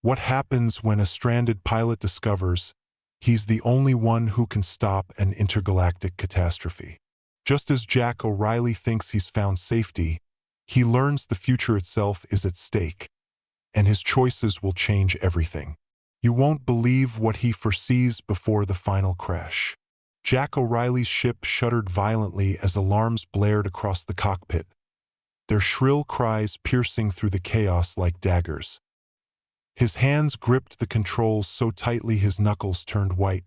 What happens when a stranded pilot discovers he's the only one who can stop an intergalactic catastrophe? Just as Jack O'Reilly thinks he's found safety, he learns the future itself is at stake, and his choices will change everything. You won't believe what he foresees before the final crash. Jack O'Reilly's ship shuddered violently as alarms blared across the cockpit, their shrill cries piercing through the chaos like daggers. His hands gripped the controls so tightly his knuckles turned white,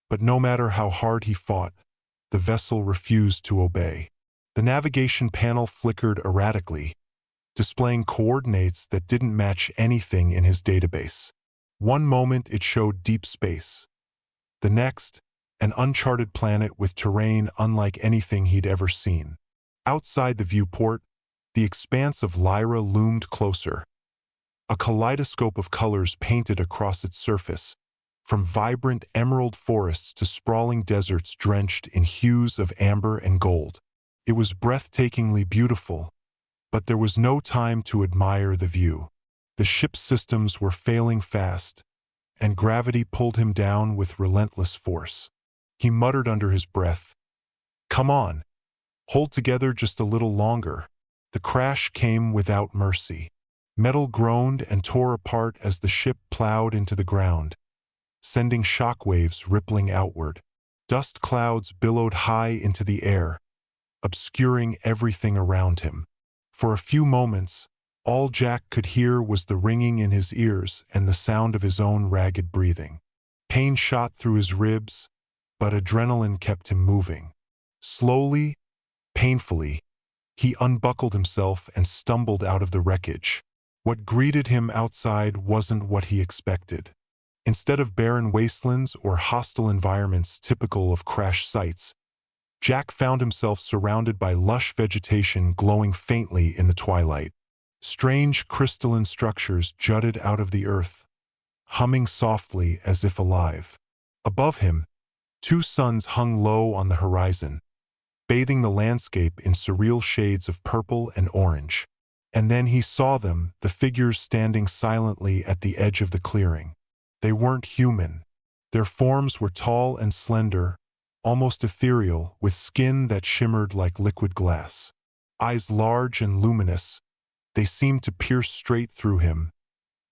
but no matter how hard he fought, the vessel refused to obey. The navigation panel flickered erratically, displaying coordinates that didn't match anything in his database. One moment it showed deep space. The next, an uncharted planet with terrain unlike anything he'd ever seen. Outside the viewport, the expanse of Lyra loomed closer. A kaleidoscope of colors painted across its surface, from vibrant emerald forests to sprawling deserts drenched in hues of amber and gold. It was breathtakingly beautiful, but there was no time to admire the view. The ship's systems were failing fast, and gravity pulled him down with relentless force. He muttered under his breath, "Come on, hold together just a little longer." The crash came without mercy. Metal groaned and tore apart as the ship plowed into the ground, sending shockwaves rippling outward. Dust clouds billowed high into the air, obscuring everything around him. For a few moments, all Jack could hear was the ringing in his ears and the sound of his own ragged breathing. Pain shot through his ribs, but adrenaline kept him moving. Slowly, painfully, he unbuckled himself and stumbled out of the wreckage. What greeted him outside wasn't what he expected. Instead of barren wastelands or hostile environments typical of crash sites, Jack found himself surrounded by lush vegetation glowing faintly in the twilight. Strange crystalline structures jutted out of the earth, humming softly as if alive. Above him, two suns hung low on the horizon, bathing the landscape in surreal shades of purple and orange. And then he saw them, the figures standing silently at the edge of the clearing. They weren't human. Their forms were tall and slender, almost ethereal, with skin that shimmered like liquid glass. Eyes large and luminous, they seemed to pierce straight through him,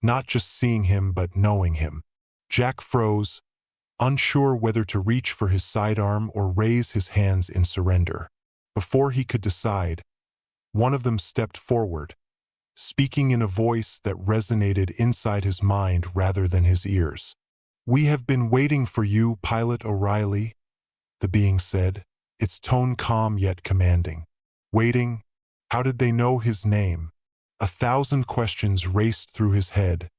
not just seeing him but knowing him. Jack froze, unsure whether to reach for his sidearm or raise his hands in surrender. Before he could decide, one of them stepped forward, speaking in a voice that resonated inside his mind rather than his ears. "We have been waiting for you, Pilot O'Reilly," the being said, its tone calm yet commanding. Waiting? How did they know his name? 1,000 questions raced through his head,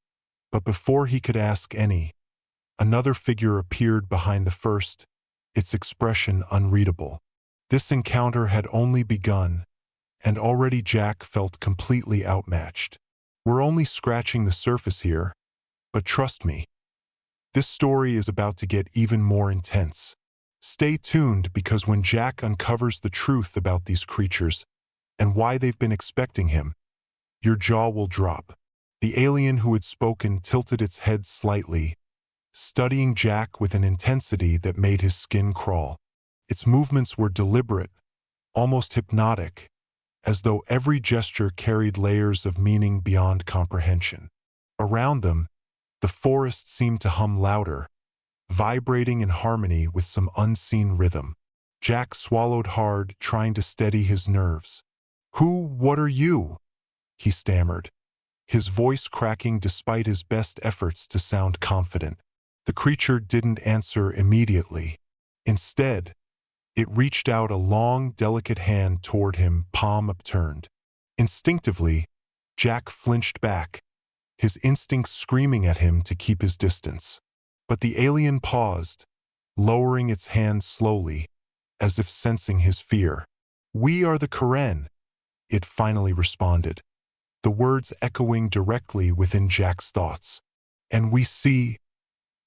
but before he could ask any, another figure appeared behind the first, its expression unreadable. This encounter had only begun, and already Jack felt completely outmatched. "We're only scratching the surface here, but trust me, this story is about to get even more intense. Stay tuned, because when Jack uncovers the truth about these creatures and why they've been expecting him, your jaw will drop." The alien who had spoken tilted its head slightly, studying Jack with an intensity that made his skin crawl. Its movements were deliberate, almost hypnotic, as though every gesture carried layers of meaning beyond comprehension. Around them, the forest seemed to hum louder, vibrating in harmony with some unseen rhythm. Jack swallowed hard, trying to steady his nerves. What are you?" he stammered, his voice cracking despite his best efforts to sound confident. The creature didn't answer immediately. Instead, it reached out a long, delicate hand toward him, palm upturned. Instinctively, Jack flinched back, his instincts screaming at him to keep his distance. But the alien paused, lowering its hand slowly, as if sensing his fear. "We are the Karen," it finally responded, the words echoing directly within Jack's thoughts. "And we see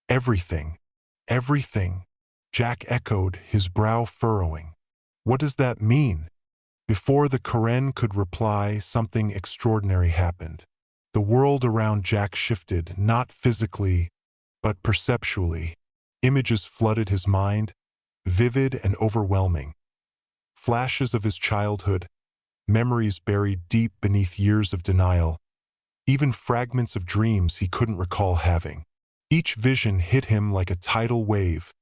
everything." "Everything," Jack echoed, his brow furrowing. "What does that mean?" Before the Karen could reply, something extraordinary happened. The world around Jack shifted, not physically, but perceptually. Images flooded his mind, vivid and overwhelming. Flashes of his childhood, memories buried deep beneath years of denial, even fragments of dreams he couldn't recall having. Each vision hit him like a tidal wave,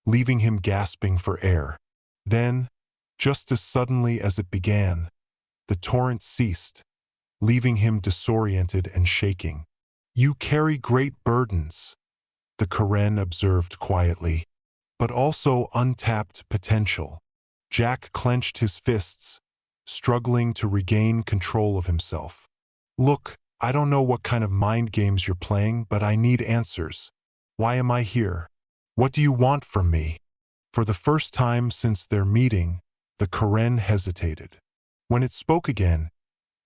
leaving him gasping for air. Then, just as suddenly as it began, the torrent ceased, leaving him disoriented and shaking. "You carry great burdens," the Karen observed quietly, "but also untapped potential." Jack clenched his fists, struggling to regain control of himself. "Look, I don't know what kind of mind games you're playing, but I need answers. Why am I here? What do you want from me?" For the first time since their meeting, the Karen hesitated. When it spoke again,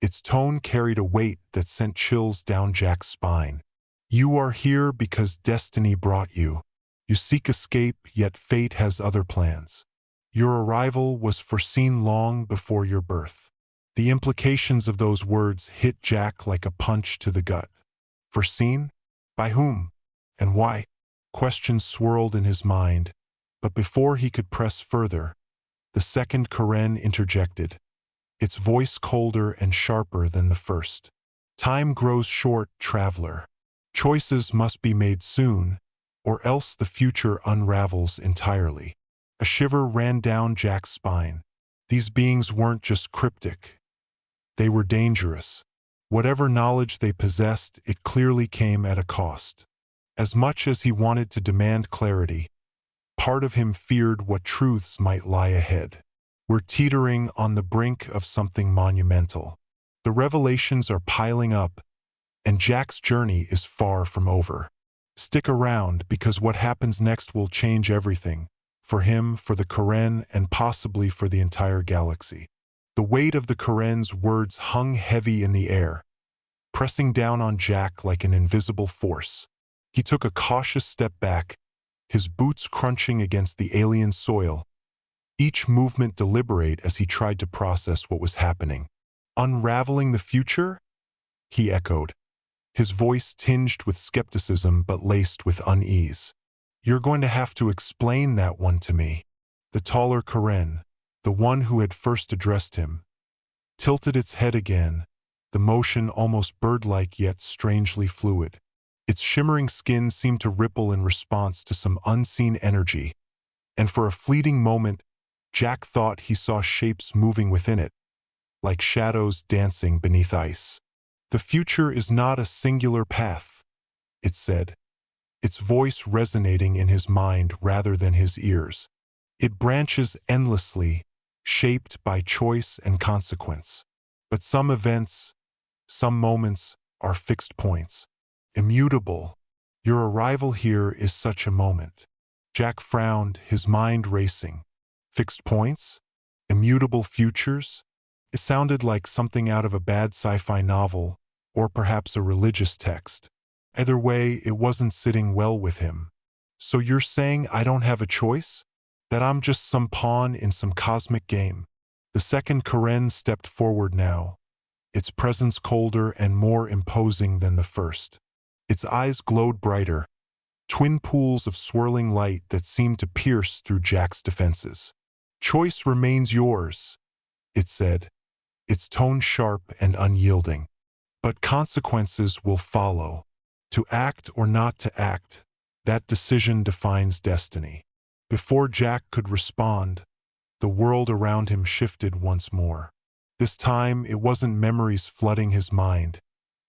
its tone carried a weight that sent chills down Jack's spine. "You are here because destiny brought you. You seek escape, yet fate has other plans. Your arrival was foreseen long before your birth." The implications of those words hit Jack like a punch to the gut. Foreseen? By whom? And why? Questions swirled in his mind, but before he could press further, the second Karen interjected, its voice colder and sharper than the first. "Time grows short, traveler. Choices must be made soon, or else the future unravels entirely." A shiver ran down Jack's spine. These beings weren't just cryptic. They were dangerous. Whatever knowledge they possessed, it clearly came at a cost. As much as he wanted to demand clarity, part of him feared what truths might lie ahead. We're teetering on the brink of something monumental. The revelations are piling up, and Jack's journey is far from over. Stick around, because what happens next will change everything, for him, for the Karen, and possibly for the entire galaxy. The weight of the Karen's words hung heavy in the air, pressing down on Jack like an invisible force. He took a cautious step back, his boots crunching against the alien soil, each movement deliberate as he tried to process what was happening. "Unraveling the future?" he echoed, his voice tinged with skepticism but laced with unease. "You're going to have to explain that one to me." The taller Karen, the one who had first addressed him, tilted its head again, the motion almost bird-like yet strangely fluid. Its shimmering skin seemed to ripple in response to some unseen energy, and for a fleeting moment, Jack thought he saw shapes moving within it, like shadows dancing beneath ice. "The future is not a singular path," it said, its voice resonating in his mind rather than his ears. "It branches endlessly, shaped by choice and consequence. But some events, some moments, are fixed points, immutable. Your arrival here is such a moment." Jack frowned, his mind racing. Fixed points? Immutable futures? It sounded like something out of a bad sci-fi novel, or perhaps a religious text. Either way, it wasn't sitting well with him. "So you're saying I don't have a choice? That I'm just some pawn in some cosmic game?" The second Karen stepped forward now, its presence colder and more imposing than the first. Its eyes glowed brighter, twin pools of swirling light that seemed to pierce through Jack's defenses. "Choice remains yours," it said, its tone sharp and unyielding. "But consequences will follow. To act or not to act, that decision defines destiny." Before Jack could respond, the world around him shifted once more. This time, it wasn't memories flooding his mind.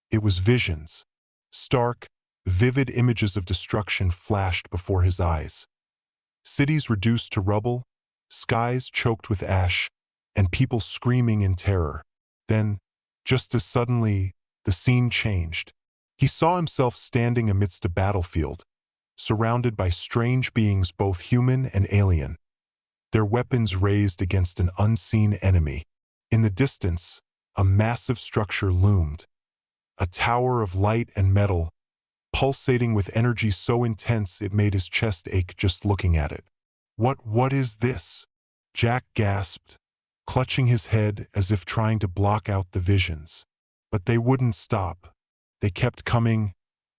It was visions. Stark, vivid images of destruction flashed before his eyes. Cities reduced to rubble, skies choked with ash, and people screaming in terror. Then, just as suddenly, the scene changed. He saw himself standing amidst a battlefield, surrounded by strange beings both human and alien, their weapons raised against an unseen enemy. In the distance, a massive structure loomed, a tower of light and metal, pulsating with energy so intense it made his chest ache just looking at it. What is this?" Jack gasped, clutching his head as if trying to block out the visions. But they wouldn't stop. They kept coming,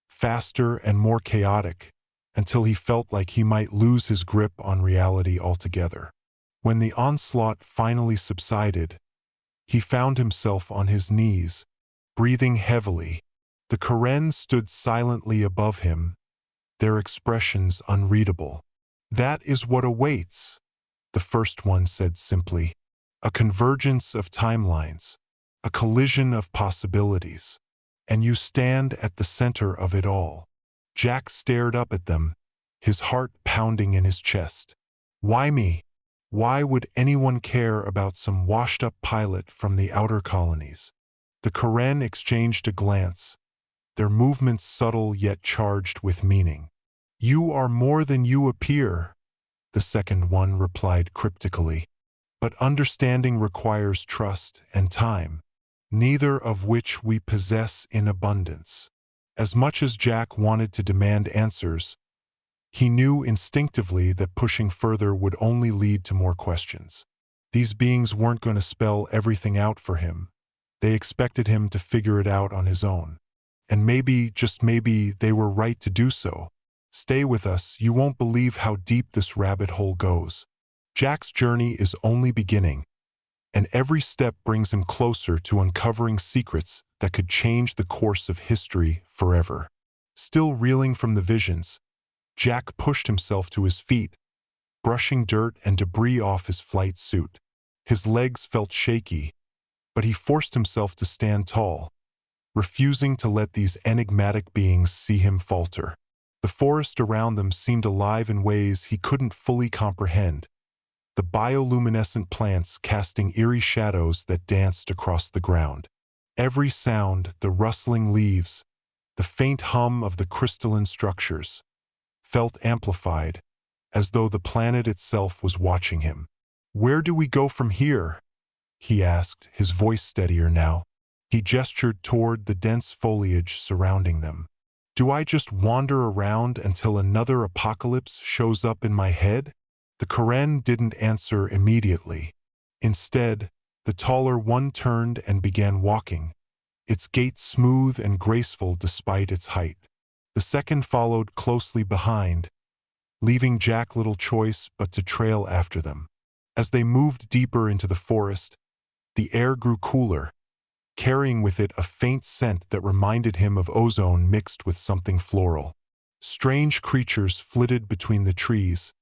faster and more chaotic, until he felt like he might lose his grip on reality altogether. When the onslaught finally subsided, he found himself on his knees, breathing heavily. The Karen stood silently above him, their expressions unreadable. "That is what awaits," the first one said simply. "A convergence of timelines, a collision of possibilities. And you stand at the center of it all." Jack stared up at them, his heart pounding in his chest. Why me? Why would anyone care about some washed-up pilot from the outer colonies? The Karen exchanged a glance, their movements subtle yet charged with meaning. "You are more than you appear," the second one replied cryptically. "But understanding requires trust and time, neither of which we possess in abundance." As much as Jack wanted to demand answers, he knew instinctively that pushing further would only lead to more questions. These beings weren't going to spell everything out for him. They expected him to figure it out on his own. And maybe, just maybe, they were right to do so. "Stay with us, you won't believe how deep this rabbit hole goes." Jack's journey is only beginning, and every step brings him closer to uncovering secrets that could change the course of history forever. Still reeling from the visions, Jack pushed himself to his feet, brushing dirt and debris off his flight suit. His legs felt shaky, but he forced himself to stand tall, refusing to let these enigmatic beings see him falter. The forest around them seemed alive in ways he couldn't fully comprehend, the bioluminescent plants casting eerie shadows that danced across the ground. Every sound, the rustling leaves, the faint hum of the crystalline structures, felt amplified, as though the planet itself was watching him. "Where do we go from here?" he asked, his voice steadier now. He gestured toward the dense foliage surrounding them. "Do I just wander around until another apocalypse shows up in my head?" The Karen didn't answer immediately. Instead, the taller one turned and began walking, its gait smooth and graceful despite its height. The second followed closely behind, leaving Jack little choice but to trail after them. As they moved deeper into the forest, the air grew cooler, carrying with it a faint scent that reminded him of ozone mixed with something floral. Strange creatures flitted between the trees,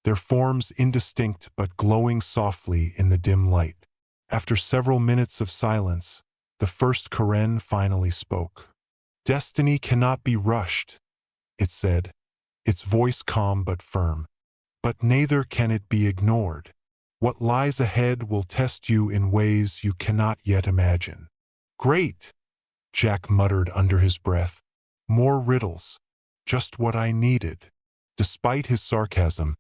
their forms indistinct but glowing softly in the dim light. After several minutes of silence, the first Karen finally spoke. "Destiny cannot be rushed," it said, its voice calm but firm. "But neither can it be ignored. What lies ahead will test you in ways you cannot yet imagine." "Great," Jack muttered under his breath. "More riddles. Just what I needed." Despite his sarcasm,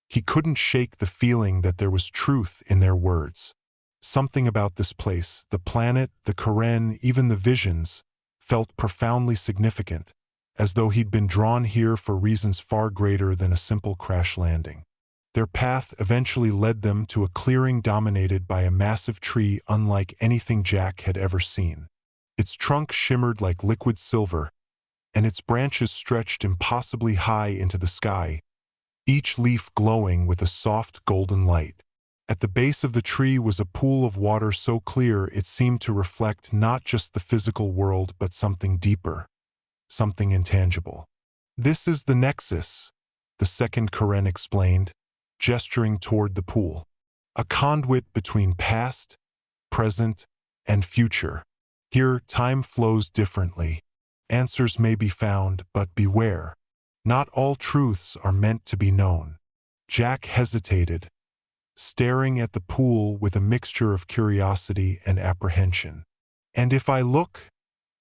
he couldn't shake the feeling that there was truth in their words. Something about this place, the planet, the Karen, even the visions, felt profoundly significant, as though he'd been drawn here for reasons far greater than a simple crash landing. Their path eventually led them to a clearing dominated by a massive tree unlike anything Jack had ever seen. Its trunk shimmered like liquid silver, and its branches stretched impossibly high into the sky, each leaf glowing with a soft golden light. At the base of the tree was a pool of water so clear it seemed to reflect not just the physical world but something deeper, something intangible. "This is the nexus," the second Karen explained, gesturing toward the pool. "A conduit between past, present, and future. Here, time flows differently. Answers may be found, but beware. Not all truths are meant to be known." Jack hesitated, staring at the pool with a mixture of curiosity and apprehension. "And if I look?"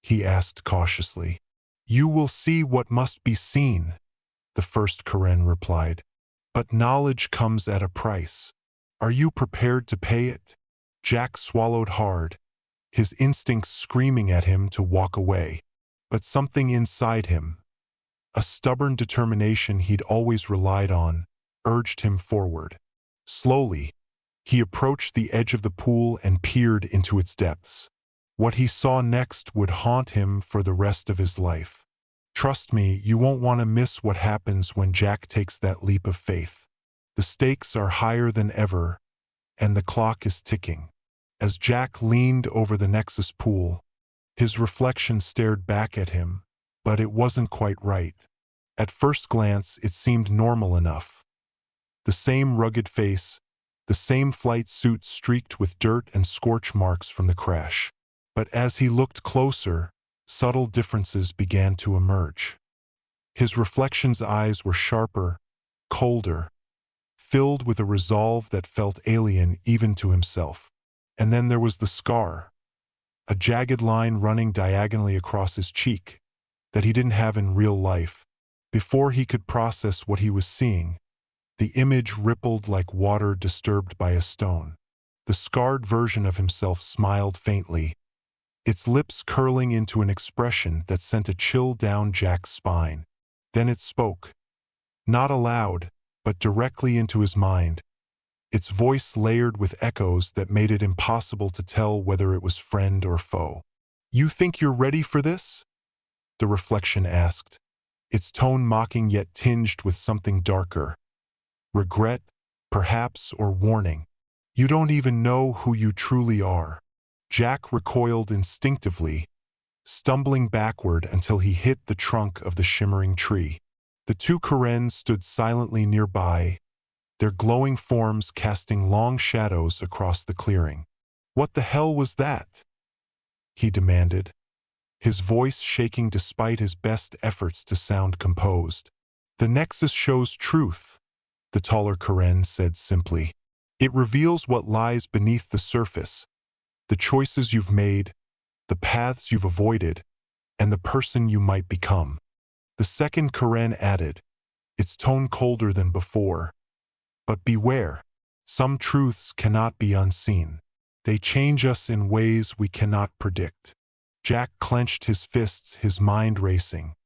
he asked cautiously. "You will see what must be seen," the first Karen replied. "But knowledge comes at a price. Are you prepared to pay it?" Jack swallowed hard, his instincts screaming at him to walk away. But something inside him, a stubborn determination he'd always relied on, urged him forward. Slowly, he approached the edge of the pool and peered into its depths. What he saw next would haunt him for the rest of his life. Trust me, you won't want to miss what happens when Jack takes that leap of faith. The stakes are higher than ever, and the clock is ticking. As Jack leaned over the Nexus pool, his reflection stared back at him, but it wasn't quite right. At first glance, it seemed normal enough. The same rugged face, the same flight suit streaked with dirt and scorch marks from the crash. But as he looked closer, subtle differences began to emerge. His reflection's eyes were sharper, colder, filled with a resolve that felt alien even to himself. And then there was the scar, a jagged line running diagonally across his cheek that he didn't have in real life. Before he could process what he was seeing, the image rippled like water disturbed by a stone. The scarred version of himself smiled faintly, its lips curling into an expression that sent a chill down Jack's spine. Then it spoke, not aloud, but directly into his mind, its voice layered with echoes that made it impossible to tell whether it was friend or foe. "You think you're ready for this?" the reflection asked, its tone mocking yet tinged with something darker. Regret, perhaps, or warning. "You don't even know who you truly are." Jack recoiled instinctively, stumbling backward until he hit the trunk of the shimmering tree. The two Karen stood silently nearby, their glowing forms casting long shadows across the clearing. "What the hell was that?" he demanded, his voice shaking despite his best efforts to sound composed. "The Nexus shows truth," the taller Karen said simply. "It reveals what lies beneath the surface, the choices you've made, the paths you've avoided, and the person you might become." The second Karen added, its tone colder than before, "But beware, some truths cannot be unseen. They change us in ways we cannot predict." Jack clenched his fists, his mind racing.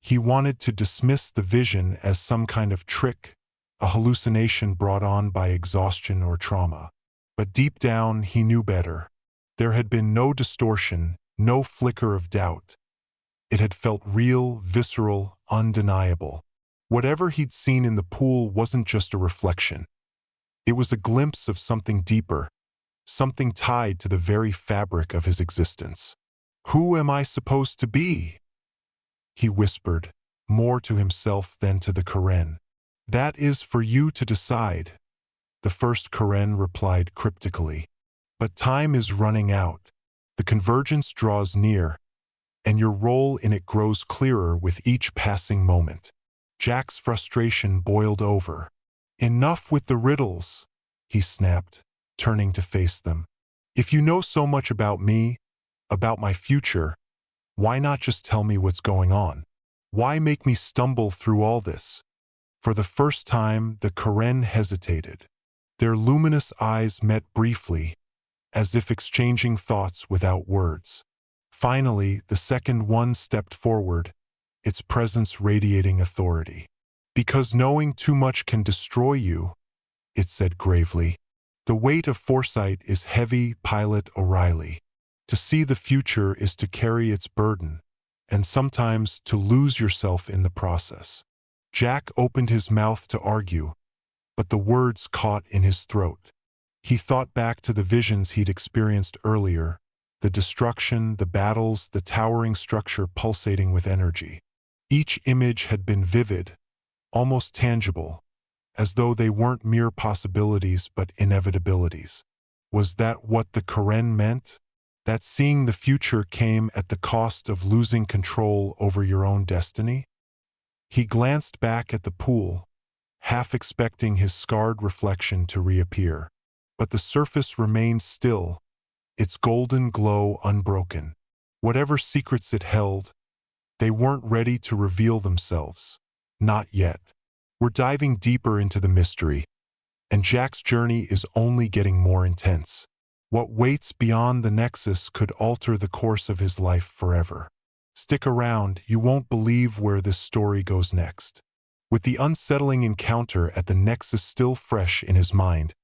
He wanted to dismiss the vision as some kind of trick, a hallucination brought on by exhaustion or trauma. But deep down, he knew better. There had been no distortion, no flicker of doubt. It had felt real, visceral, undeniable. Whatever he'd seen in the pool wasn't just a reflection. It was a glimpse of something deeper, something tied to the very fabric of his existence. "Who am I supposed to be?" he whispered, more to himself than to the Karen. "That is for you to decide," the first Karen replied cryptically. "But time is running out. The convergence draws near, and your role in it grows clearer with each passing moment." Jack's frustration boiled over. "Enough with the riddles," he snapped, turning to face them. "If you know so much about me, about my future, why not just tell me what's going on? Why make me stumble through all this?" For the first time, the Karen hesitated. Their luminous eyes met briefly, as if exchanging thoughts without words. Finally, the second one stepped forward, its presence radiating authority. "Because knowing too much can destroy you," it said gravely. "The weight of foresight is heavy, Pilot O'Reilly. To see the future is to carry its burden, and sometimes to lose yourself in the process." Jack opened his mouth to argue, but the words caught in his throat. He thought back to the visions he'd experienced earlier, the destruction, the battles, the towering structure pulsating with energy. Each image had been vivid, almost tangible, as though they weren't mere possibilities but inevitabilities. Was that what the Karen meant? That seeing the future came at the cost of losing control over your own destiny? He glanced back at the pool, half expecting his scarred reflection to reappear. But the surface remained still, its golden glow unbroken. Whatever secrets it held, they weren't ready to reveal themselves. Not yet. We're diving deeper into the mystery, and Jack's journey is only getting more intense. What waits beyond the Nexus could alter the course of his life forever. Stick around, you won't believe where this story goes next. With the unsettling encounter at the Nexus still fresh in his mind,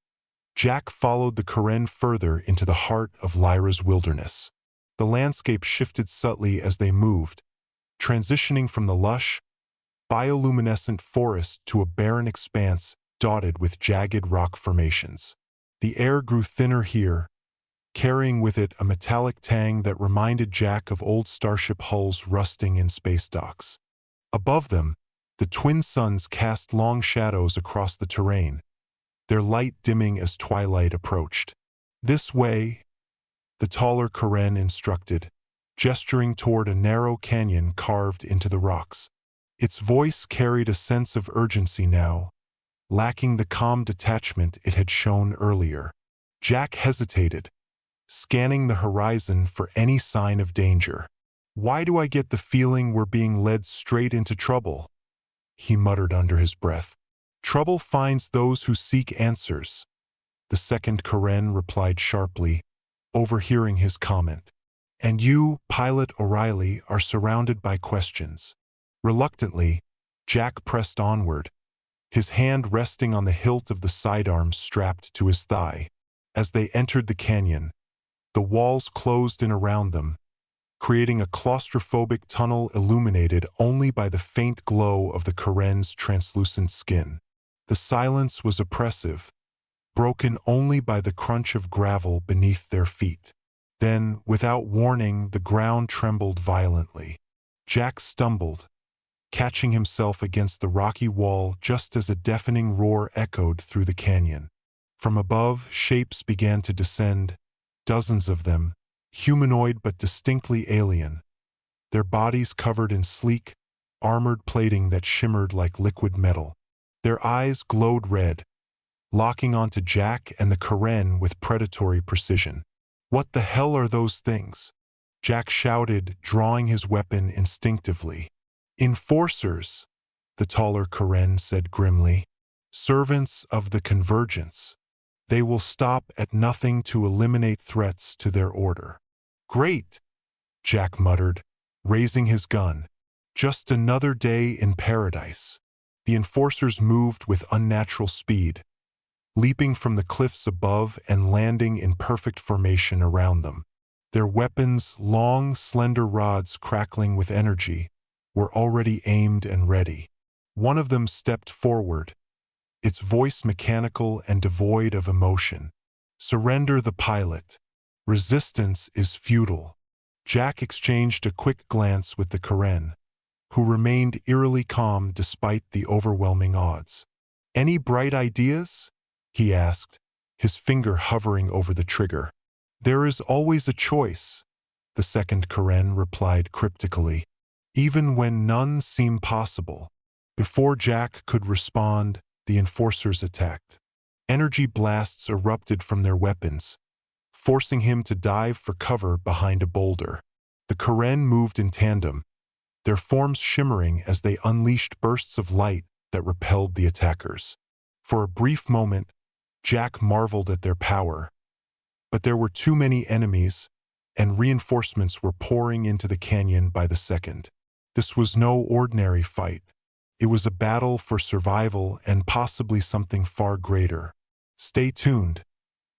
Jack followed the Karen further into the heart of Lyra's wilderness. The landscape shifted subtly as they moved, transitioning from the lush, bioluminescent forest to a barren expanse dotted with jagged rock formations. The air grew thinner here, carrying with it a metallic tang that reminded Jack of old starship hulls rusting in space docks. Above them, the twin suns cast long shadows across the terrain, their light dimming as twilight approached. "This way," the taller Karen instructed, gesturing toward a narrow canyon carved into the rocks. Its voice carried a sense of urgency now, lacking the calm detachment it had shown earlier. Jack hesitated, scanning the horizon for any sign of danger. "Why do I get the feeling we're being led straight into trouble?" he muttered under his breath. "Trouble finds those who seek answers," the second Karen replied sharply, overhearing his comment. "And you, Pilot O'Reilly, are surrounded by questions." Reluctantly, Jack pressed onward, his hand resting on the hilt of the sidearm strapped to his thigh. As they entered the canyon, the walls closed in around them, creating a claustrophobic tunnel illuminated only by the faint glow of the Karen's translucent skin. The silence was oppressive, broken only by the crunch of gravel beneath their feet. Then, without warning, the ground trembled violently. Jack stumbled, catching himself against the rocky wall just as a deafening roar echoed through the canyon. From above, shapes began to descend, dozens of them, humanoid but distinctly alien, their bodies covered in sleek, armored plating that shimmered like liquid metal. Their eyes glowed red, locking onto Jack and the Karen with predatory precision. "What the hell are those things?" Jack shouted, drawing his weapon instinctively. "Enforcers," the taller Karen said grimly. "Servants of the Convergence. They will stop at nothing to eliminate threats to their order." "Great," Jack muttered, raising his gun. "Just another day in paradise." The enforcers moved with unnatural speed, leaping from the cliffs above and landing in perfect formation around them. Their weapons, long, slender rods crackling with energy, were already aimed and ready. One of them stepped forward, its voice mechanical and devoid of emotion. "Surrender the pilot. Resistance is futile." Jack exchanged a quick glance with the Karen, who remained eerily calm despite the overwhelming odds. "Any bright ideas?" he asked, his finger hovering over the trigger. "There is always a choice," the second Karen replied cryptically, "even when none seem possible." Before Jack could respond, the enforcers attacked. Energy blasts erupted from their weapons, forcing him to dive for cover behind a boulder. The Karen moved in tandem, their forms shimmering as they unleashed bursts of light that repelled the attackers. For a brief moment, Jack marveled at their power, but there were too many enemies, and reinforcements were pouring into the canyon by the second. This was no ordinary fight. It was a battle for survival and possibly something far greater. Stay tuned,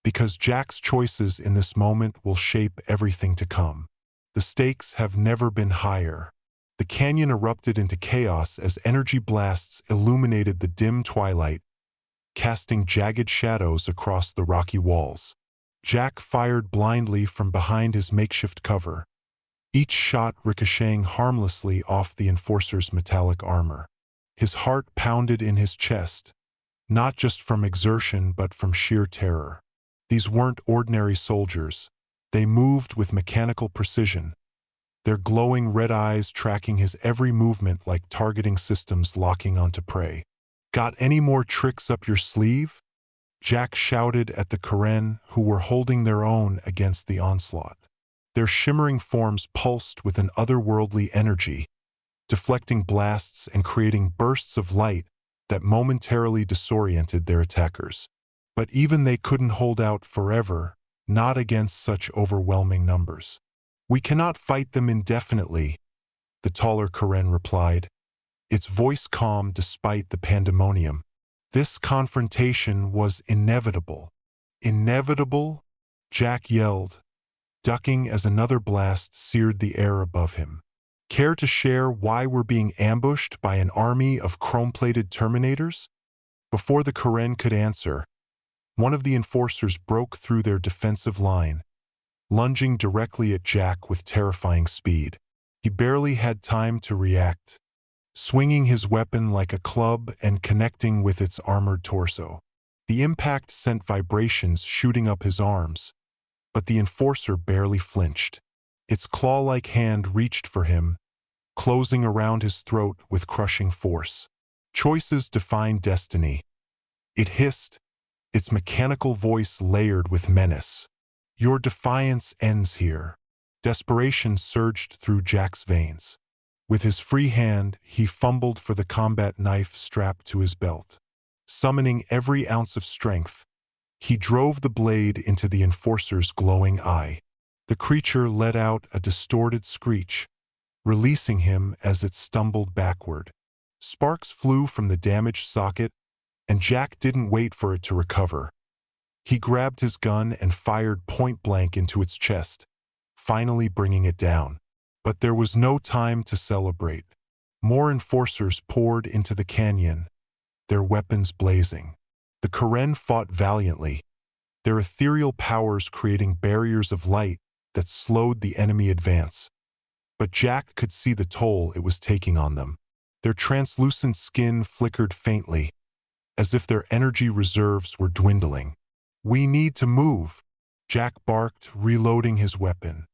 because Jack's choices in this moment will shape everything to come. The stakes have never been higher. The canyon erupted into chaos as energy blasts illuminated the dim twilight, casting jagged shadows across the rocky walls. Jack fired blindly from behind his makeshift cover, each shot ricocheting harmlessly off the enforcer's metallic armor. His heart pounded in his chest, not just from exertion but from sheer terror. These weren't ordinary soldiers. They moved with mechanical precision, their glowing red eyes tracking his every movement like targeting systems locking onto prey. "Got any more tricks up your sleeve?" Jack shouted at the Karen, who were holding their own against the onslaught. Their shimmering forms pulsed with an otherworldly energy, deflecting blasts and creating bursts of light that momentarily disoriented their attackers. But even they couldn't hold out forever, not against such overwhelming numbers. "We cannot fight them indefinitely," the taller Karen replied, its voice calm despite the pandemonium. "This confrontation was inevitable." "Inevitable?" Jack yelled, ducking as another blast seared the air above him. Care to share why we're being ambushed by an army of chrome-plated Terminators? Before the Karen could answer, one of the enforcers broke through their defensive line, lunging directly at Jack with terrifying speed. He barely had time to react, swinging his weapon like a club and connecting with its armored torso. The impact sent vibrations shooting up his arms, but the enforcer barely flinched. Its claw-like hand reached for him, closing around his throat with crushing force. Choices define destiny. It hissed, its mechanical voice layered with menace. Your defiance ends here. Desperation surged through Jack's veins. With his free hand, he fumbled for the combat knife strapped to his belt. Summoning every ounce of strength, he drove the blade into the enforcer's glowing eye. The creature let out a distorted screech, releasing him as it stumbled backward. Sparks flew from the damaged socket, and Jack didn't wait for it to recover. He grabbed his gun and fired point-blank into its chest, finally bringing it down. But there was no time to celebrate. More enforcers poured into the canyon, their weapons blazing. The Karen fought valiantly, their ethereal powers creating barriers of light that slowed the enemy advance. But Jack could see the toll it was taking on them. Their translucent skin flickered faintly, as if their energy reserves were dwindling. We need to move, Jack barked, reloading his weapon.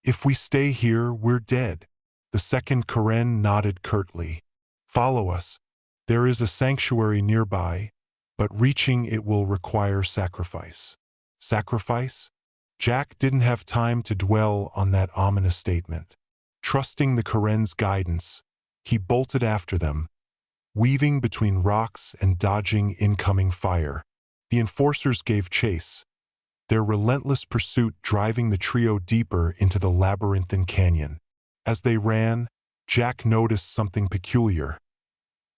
If we stay here, we're dead. The second Karen nodded curtly. Follow us. There is a sanctuary nearby, but reaching it will require sacrifice. Sacrifice? Jack didn't have time to dwell on that ominous statement. Trusting the Karen's guidance, he bolted after them, weaving between rocks and dodging incoming fire. The enforcers gave chase, their relentless pursuit driving the trio deeper into the labyrinthine canyon. As they ran, Jack noticed something peculiar.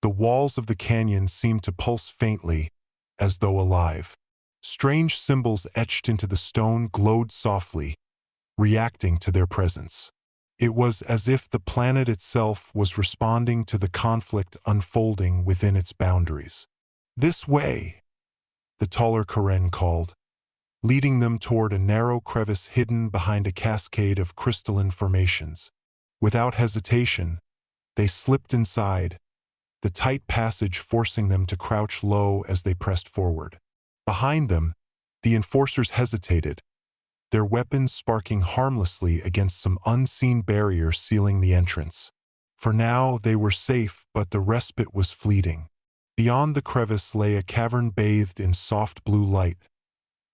The walls of the canyon seemed to pulse faintly, as though alive. Strange symbols etched into the stone glowed softly, reacting to their presence. It was as if the planet itself was responding to the conflict unfolding within its boundaries. This way, the taller Karen called, leading them toward a narrow crevice hidden behind a cascade of crystalline formations. Without hesitation, they slipped inside, the tight passage forcing them to crouch low as they pressed forward. Behind them, the enforcers hesitated, their weapons sparking harmlessly against some unseen barrier sealing the entrance. For now, they were safe, but the respite was fleeting. Beyond the crevice lay a cavern bathed in soft blue light,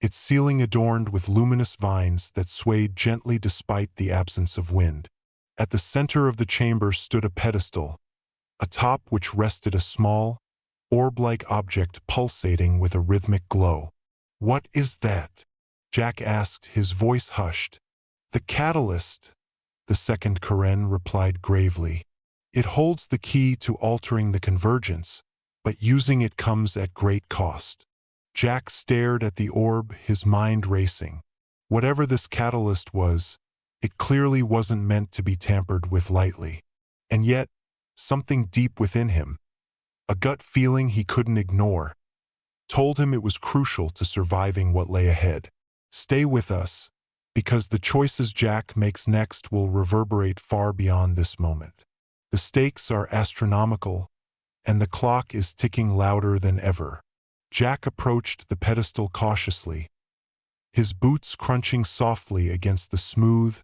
its ceiling adorned with luminous vines that swayed gently despite the absence of wind. At the center of the chamber stood a pedestal, atop which rested a small, orb-like object pulsating with a rhythmic glow. "What is that?" Jack asked, his voice hushed. "The catalyst," the second Karen replied gravely. "It holds the key to altering the convergence, but using it comes at great cost." Jack stared at the orb, his mind racing. Whatever this catalyst was, it clearly wasn't meant to be tampered with lightly. And yet, something deep within him, a gut feeling he couldn't ignore, told him it was crucial to surviving what lay ahead. Stay with us, because the choices Jack makes next will reverberate far beyond this moment. The stakes are astronomical, and the clock is ticking louder than ever. Jack approached the pedestal cautiously, his boots crunching softly against the smooth,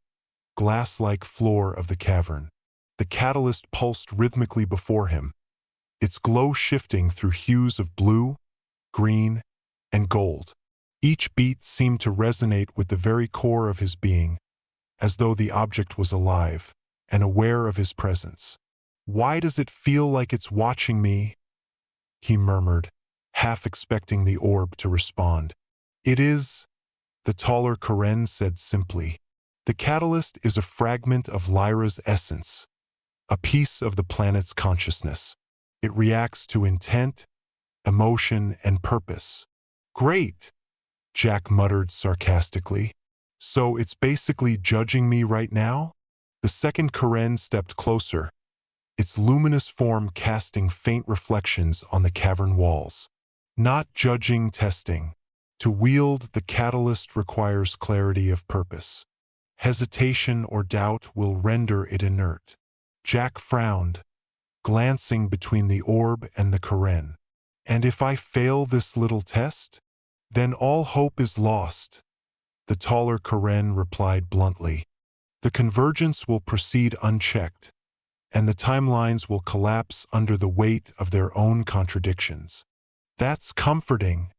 glass-like floor of the cavern. The catalyst pulsed rhythmically before him, its glow shifting through hues of blue, green, and gold. Each beat seemed to resonate with the very core of his being, as though the object was alive and aware of his presence. "Why does it feel like it's watching me?" he murmured, half expecting the orb to respond. "It is," the taller Karen said simply. "The catalyst is a fragment of Lyra's essence, a piece of the planet's consciousness. It reacts to intent, emotion, and purpose." "Great," Jack muttered sarcastically. So it's basically judging me right now? The second Karen stepped closer, its luminous form casting faint reflections on the cavern walls. Not judging, testing. To wield the catalyst requires clarity of purpose. Hesitation or doubt will render it inert. Jack frowned, glancing between the orb and the Karen. And if I fail this little test? Then all hope is lost, the taller Karen replied bluntly. The convergence will proceed unchecked, and the timelines will collapse under the weight of their own contradictions. That's comforting,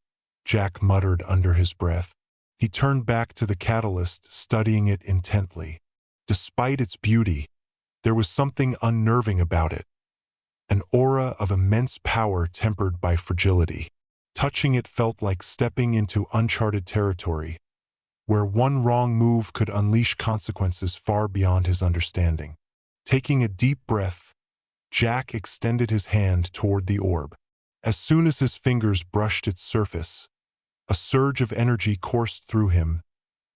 Jack muttered under his breath. He turned back to the catalyst, studying it intently. Despite its beauty, there was something unnerving about it, an aura of immense power tempered by fragility. Touching it felt like stepping into uncharted territory, where one wrong move could unleash consequences far beyond his understanding. Taking a deep breath, Jack extended his hand toward the orb. As soon as his fingers brushed its surface, a surge of energy coursed through him,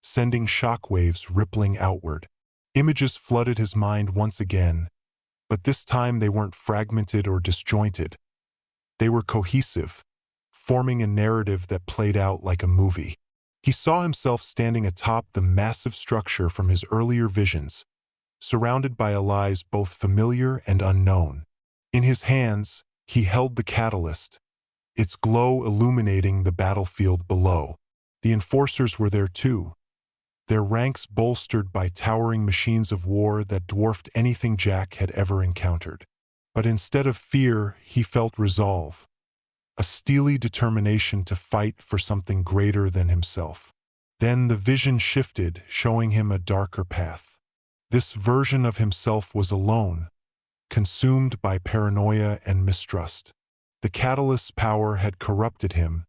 sending shockwaves rippling outward. Images flooded his mind once again, but this time they weren't fragmented or disjointed. They were cohesive, forming a narrative that played out like a movie. He saw himself standing atop the massive structure from his earlier visions, surrounded by allies both familiar and unknown. In his hands, he held the catalyst, its glow illuminating the battlefield below. The enforcers were there too, their ranks bolstered by towering machines of war that dwarfed anything Jack had ever encountered. But instead of fear, he felt resolve, a steely determination to fight for something greater than himself. Then the vision shifted, showing him a darker path. This version of himself was alone, consumed by paranoia and mistrust. The catalyst's power had corrupted him,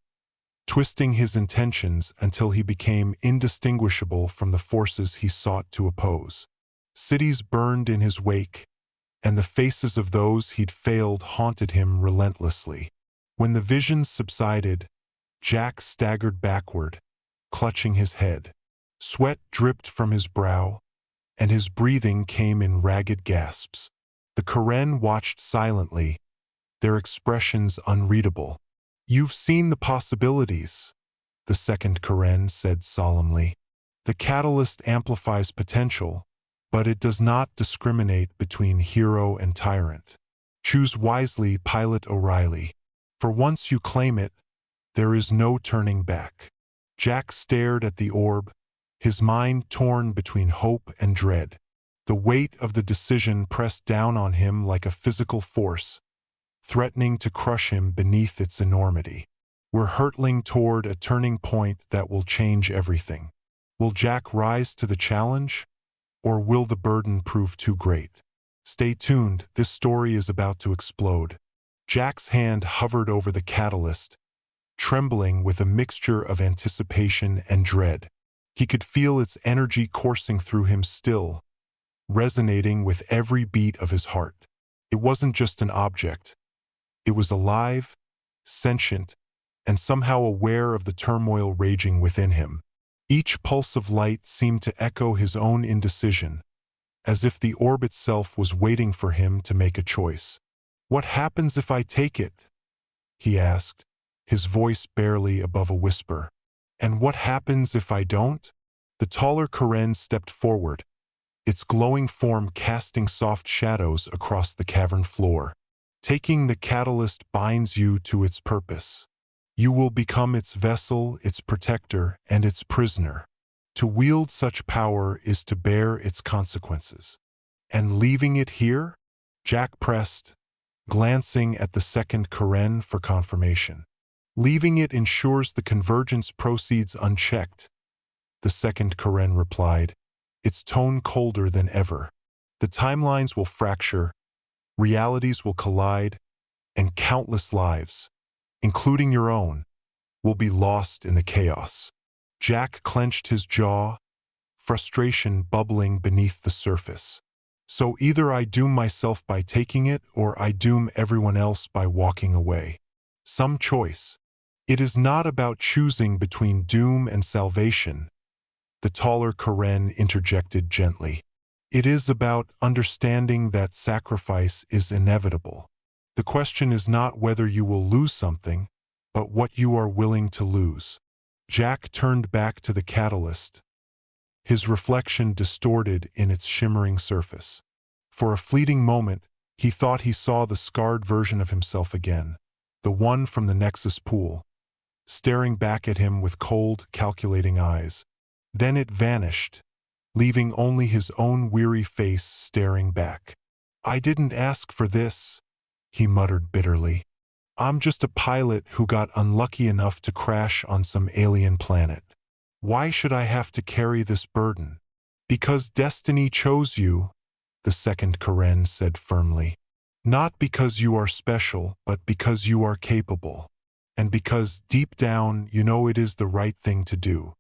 twisting his intentions until he became indistinguishable from the forces he sought to oppose. Cities burned in his wake, and the faces of those he'd failed haunted him relentlessly. When the visions subsided, Jack staggered backward, clutching his head. Sweat dripped from his brow, and his breathing came in ragged gasps. The Karen watched silently, their expressions unreadable. "You've seen the possibilities," the second Karen said solemnly. "The catalyst amplifies potential, but it does not discriminate between hero and tyrant. Choose wisely, Pilot O'Reilly. For once you claim it, there is no turning back." Jack stared at the orb, his mind torn between hope and dread. The weight of the decision pressed down on him like a physical force, threatening to crush him beneath its enormity. We're hurtling toward a turning point that will change everything. Will Jack rise to the challenge, or will the burden prove too great? Stay tuned, this story is about to explode. Jack's hand hovered over the catalyst, trembling with a mixture of anticipation and dread. He could feel its energy coursing through him still, resonating with every beat of his heart. It wasn't just an object. It was alive, sentient, and somehow aware of the turmoil raging within him. Each pulse of light seemed to echo his own indecision, as if the orb itself was waiting for him to make a choice. "What happens if I take it?" he asked, his voice barely above a whisper. "And what happens if I don't?" The taller Karen stepped forward, its glowing form casting soft shadows across the cavern floor. "Taking the catalyst binds you to its purpose. You will become its vessel, its protector, and its prisoner. To wield such power is to bear its consequences. And leaving it here?" Jack pressed, glancing at the second Karen for confirmation. "Leaving it ensures the convergence proceeds unchecked," the second Karen replied, its tone colder than ever. "The timelines will fracture, realities will collide, and countless lives, including your own, will be lost in the chaos." Jack clenched his jaw, frustration bubbling beneath the surface. "So either I doom myself by taking it, or I doom everyone else by walking away. Some choice. It is not about choosing between doom and salvation," The taller Karen interjected gently. It is about understanding that sacrifice is inevitable. The question is not whether you will lose something, but what you are willing to lose. Jack turned back to the catalyst, his reflection distorted in its shimmering surface. For a fleeting moment, he thought he saw the scarred version of himself again, the one from the Nexus pool, staring back at him with cold, calculating eyes. Then it vanished, leaving only his own weary face staring back. "I didn't ask for this," he muttered bitterly. "I'm just a pilot who got unlucky enough to crash on some alien planet. Why should I have to carry this burden?" "Because destiny chose you," the second Karen said firmly. "Not because you are special, but because you are capable. And because, deep down, you know it is the right thing to do."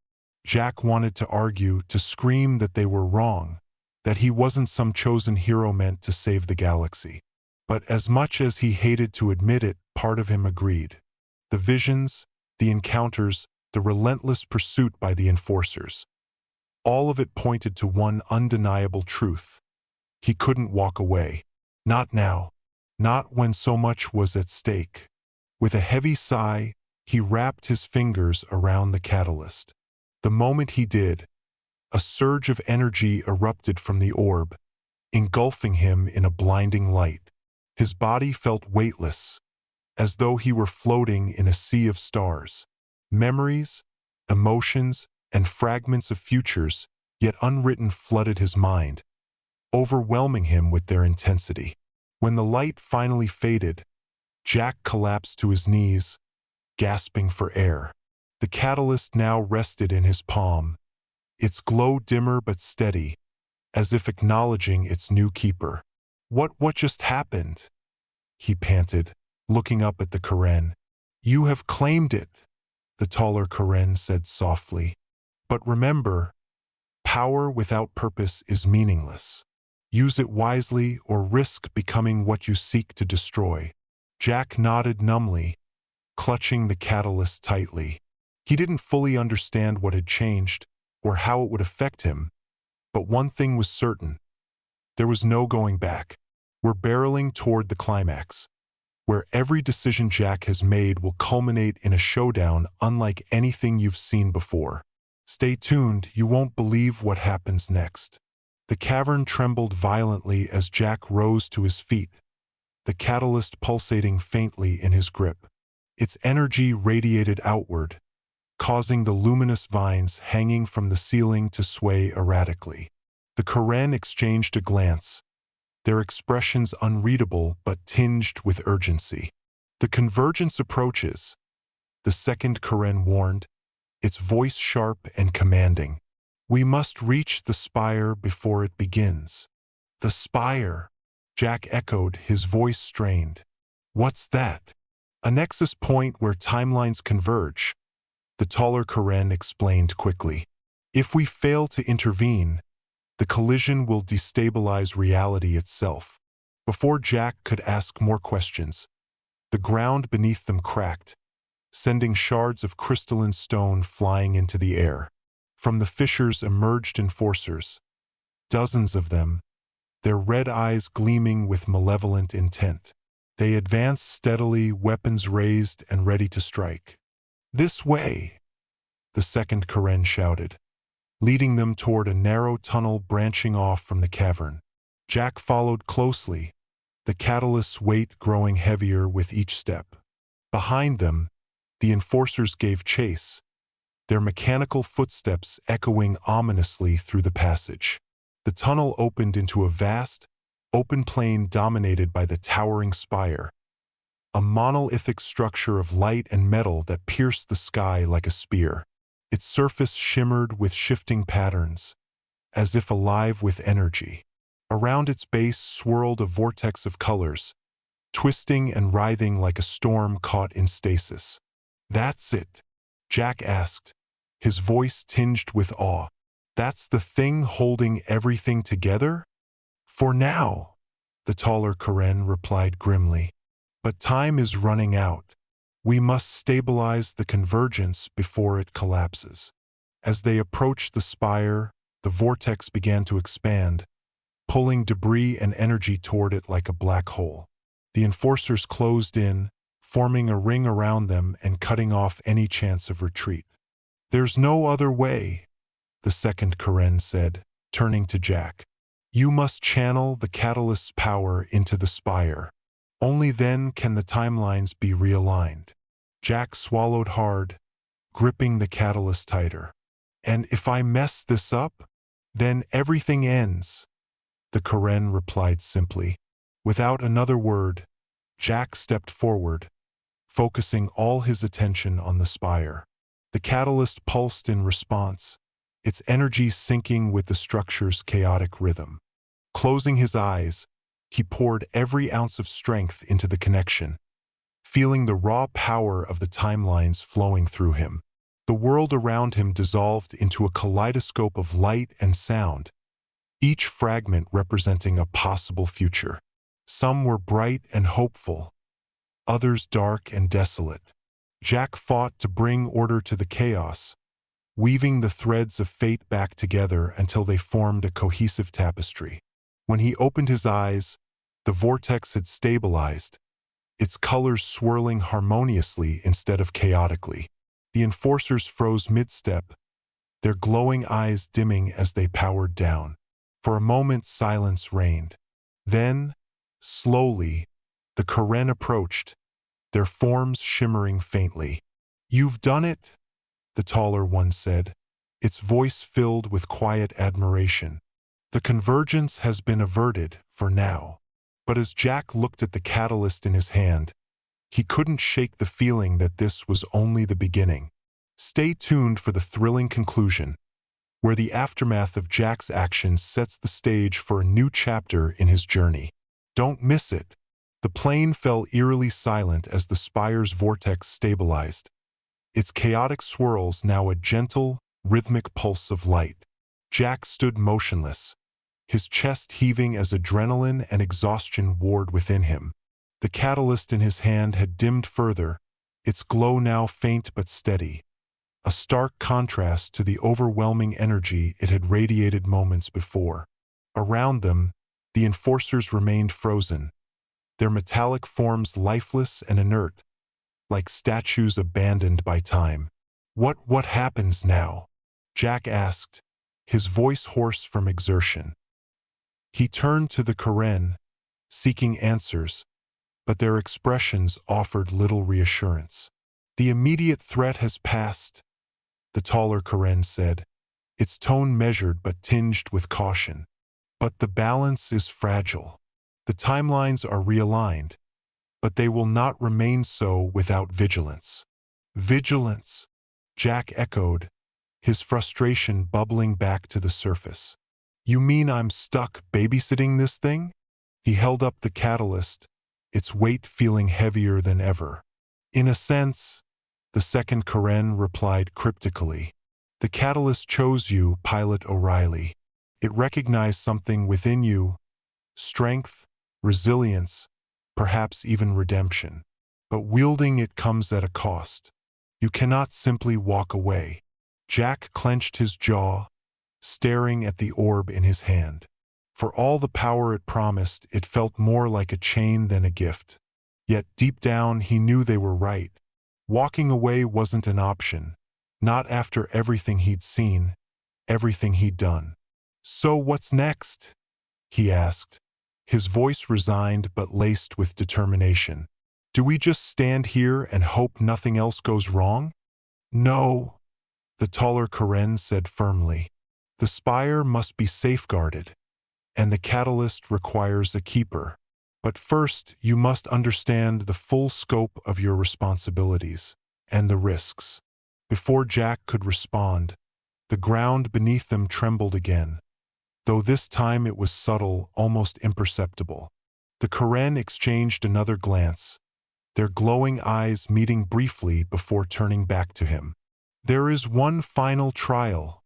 Jack wanted to argue, to scream that they were wrong, that he wasn't some chosen hero meant to save the galaxy. But as much as he hated to admit it, part of him agreed. The visions, the encounters, the relentless pursuit by the enforcers. All of it pointed to one undeniable truth. He couldn't walk away. Not now. Not when so much was at stake. With a heavy sigh, he wrapped his fingers around the catalyst. The moment he did, a surge of energy erupted from the orb, engulfing him in a blinding light. His body felt weightless, as though he were floating in a sea of stars. Memories, emotions, and fragments of futures, yet unwritten, flooded his mind, overwhelming him with their intensity. When the light finally faded, Jack collapsed to his knees, gasping for air. The catalyst now rested in his palm, its glow dimmer but steady, as if acknowledging its new keeper. What just happened?" he panted, looking up at the Karen. "You have claimed it," the taller Karen said softly. "But remember, power without purpose is meaningless. Use it wisely or risk becoming what you seek to destroy." Jack nodded numbly, clutching the catalyst tightly. He didn't fully understand what had changed or how it would affect him, but one thing was certain. There was no going back. We're barreling toward the climax, where every decision Jack has made will culminate in a showdown unlike anything you've seen before. Stay tuned, you won't believe what happens next. The cavern trembled violently as Jack rose to his feet, the catalyst pulsating faintly in his grip. Its energy radiated outward, causing the luminous vines hanging from the ceiling to sway erratically. The Karen exchanged a glance, their expressions unreadable but tinged with urgency. "The convergence approaches," the second Karen warned, its voice sharp and commanding. "We must reach the spire before it begins." "The spire," Jack echoed, his voice strained. "What's that?" "A nexus point where timelines converge," the taller Karen explained quickly. "If we fail to intervene, the collision will destabilize reality itself." Before Jack could ask more questions, the ground beneath them cracked, sending shards of crystalline stone flying into the air. From the fissures emerged enforcers, dozens of them, their red eyes gleaming with malevolent intent. They advanced steadily, weapons raised and ready to strike. "This way," the second Karen shouted, leading them toward a narrow tunnel branching off from the cavern. Jack followed closely, the catalyst's weight growing heavier with each step. Behind them, the enforcers gave chase, their mechanical footsteps echoing ominously through the passage. The tunnel opened into a vast, open plain dominated by the towering spire, a monolithic structure of light and metal that pierced the sky like a spear. Its surface shimmered with shifting patterns, as if alive with energy. Around its base swirled a vortex of colors, twisting and writhing like a storm caught in stasis. "That's it?" Jack asked, his voice tinged with awe. "That's the thing holding everything together?" "For now," the taller Karen replied grimly. "But time is running out. We must stabilize the convergence before it collapses." As they approached the spire, the vortex began to expand, pulling debris and energy toward it like a black hole. The enforcers closed in, forming a ring around them and cutting off any chance of retreat. "There's no other way," the second Karen said, turning to Jack. "You must channel the catalyst's power into the spire. Only then can the timelines be realigned." Jack swallowed hard, gripping the catalyst tighter. "And if I mess this up, then everything ends," the Karen replied simply. Without another word, Jack stepped forward, focusing all his attention on the spire. The catalyst pulsed in response, its energy syncing with the structure's chaotic rhythm. Closing his eyes, he poured every ounce of strength into the connection, feeling the raw power of the timelines flowing through him. The world around him dissolved into a kaleidoscope of light and sound, each fragment representing a possible future. Some were bright and hopeful, others dark and desolate. Jack fought to bring order to the chaos, weaving the threads of fate back together until they formed a cohesive tapestry. When he opened his eyes, the vortex had stabilized, its colors swirling harmoniously instead of chaotically. The enforcers froze mid-step, their glowing eyes dimming as they powered down. For a moment, silence reigned. Then, slowly, the Karen approached, their forms shimmering faintly. "You've done it," the taller one said, its voice filled with quiet admiration. "The convergence has been averted for now." But as Jack looked at the catalyst in his hand, he couldn't shake the feeling that this was only the beginning. Stay tuned for the thrilling conclusion, where the aftermath of Jack's actions sets the stage for a new chapter in his journey. Don't miss it. The plane fell eerily silent as the spire's vortex stabilized, its chaotic swirls now a gentle, rhythmic pulse of light. Jack stood motionless, his chest heaving as adrenaline and exhaustion warred within him. The catalyst in his hand had dimmed further, its glow now faint but steady, a stark contrast to the overwhelming energy it had radiated moments before. Around them, the enforcers remained frozen, their metallic forms lifeless and inert, like statues abandoned by time. What happens now?" Jack asked, his voice hoarse from exertion. He turned to the Karen, seeking answers, but their expressions offered little reassurance. "The immediate threat has passed," the taller Karen said, its tone measured but tinged with caution. "But the balance is fragile. The timelines are realigned, but they will not remain so without vigilance." "Vigilance," Jack echoed, his frustration bubbling back to the surface. "You mean I'm stuck babysitting this thing?" He held up the catalyst, its weight feeling heavier than ever. "In a sense," the second Karen replied cryptically. "The catalyst chose you, Pilot O'Reilly. It recognized something within you, strength, resilience, perhaps even redemption. But wielding it comes at a cost. You cannot simply walk away." Jack clenched his jaw, staring at the orb in his hand. For all the power it promised, it felt more like a chain than a gift. Yet deep down he knew they were right. Walking away wasn't an option, not after everything he'd seen, everything he'd done. "So what's next?" he asked, his voice resigned but laced with determination. "Do we just stand here and hope nothing else goes wrong?" "No," the taller Karen said firmly. "The spire must be safeguarded, and the catalyst requires a keeper. But first, you must understand the full scope of your responsibilities and the risks." Before Jack could respond, the ground beneath them trembled again, though this time it was subtle, almost imperceptible. The Karen exchanged another glance, their glowing eyes meeting briefly before turning back to him. "There is one final trial,"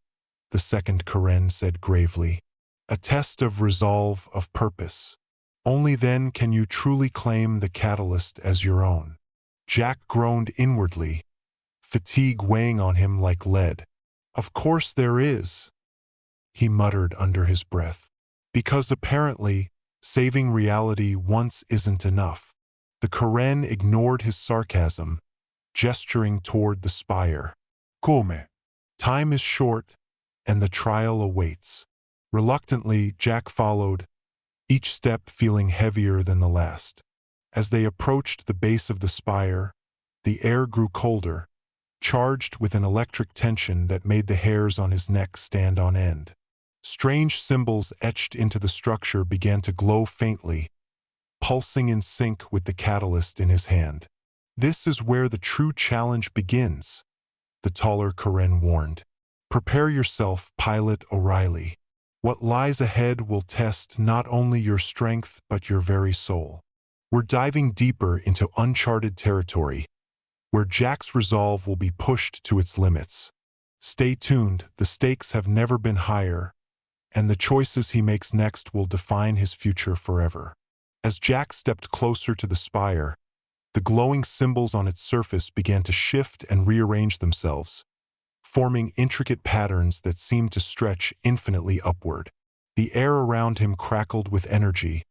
the second Karen said gravely. "A test of resolve, of purpose. Only then can you truly claim the catalyst as your own." Jack groaned inwardly, fatigue weighing on him like lead. Of course there is, he muttered under his breath. Because apparently, saving reality once isn't enough. The Karen ignored his sarcasm, gesturing toward the spire. Come. Time is short, and the trial awaits. Reluctantly, Jack followed, each step feeling heavier than the last. As they approached the base of the spire, the air grew colder, charged with an electric tension that made the hairs on his neck stand on end. Strange symbols etched into the structure began to glow faintly, pulsing in sync with the catalyst in his hand. This is where the true challenge begins, the taller Karen warned. Prepare yourself, Pilot O'Reilly. What lies ahead will test not only your strength but your very soul. We're diving deeper into uncharted territory, where Jack's resolve will be pushed to its limits. Stay tuned, the stakes have never been higher, and the choices he makes next will define his future forever. As Jack stepped closer to the spire, the glowing symbols on its surface began to shift and rearrange themselves, forming intricate patterns that seemed to stretch infinitely upward. The air around him crackled with energy,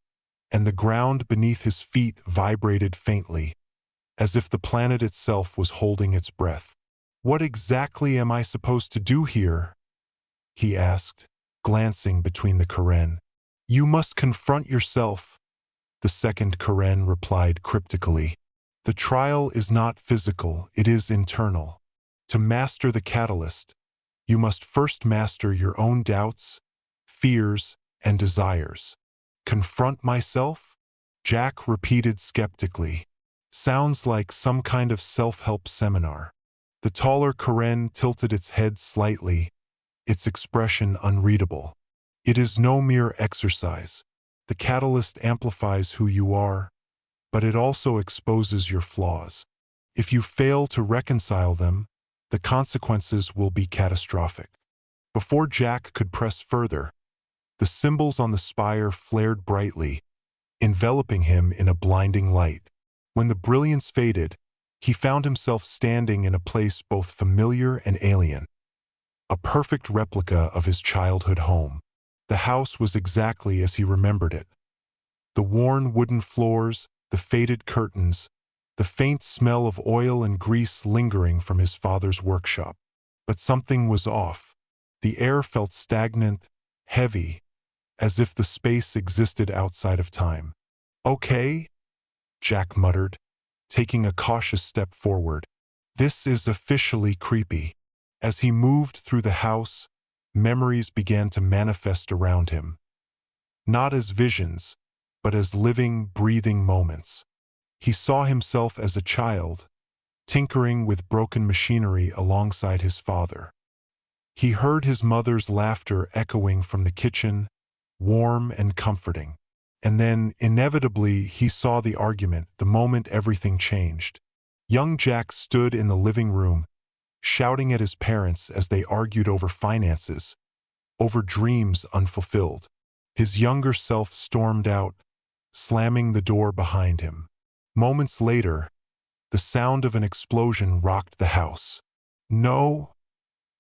and the ground beneath his feet vibrated faintly, as if the planet itself was holding its breath. What exactly am I supposed to do here? He asked, glancing between the Karen. You must confront yourself, the second Karen replied cryptically. The trial is not physical, it is internal. To master the catalyst, you must first master your own doubts, fears, and desires. Confront myself? Jack repeated skeptically. Sounds like some kind of self-help seminar. The taller Karen tilted its head slightly, its expression unreadable. It is no mere exercise. The catalyst amplifies who you are, but it also exposes your flaws. If you fail to reconcile them, the consequences will be catastrophic. Before Jack could press further, the symbols on the spire flared brightly, enveloping him in a blinding light. When the brilliance faded, he found himself standing in a place both familiar and alien, a perfect replica of his childhood home. The house was exactly as he remembered it. The worn wooden floors, the faded curtains, the faint smell of oil and grease lingering from his father's workshop. But something was off. The air felt stagnant, heavy, as if the space existed outside of time. Okay, Jack muttered, taking a cautious step forward. This is officially creepy. As he moved through the house, memories began to manifest around him. Not as visions, but as living, breathing moments. He saw himself as a child, tinkering with broken machinery alongside his father. He heard his mother's laughter echoing from the kitchen, warm and comforting. And then, inevitably, he saw the argument, the moment everything changed. Young Jack stood in the living room, shouting at his parents as they argued over finances, over dreams unfulfilled. His younger self stormed out, slamming the door behind him. Moments later, the sound of an explosion rocked the house. No,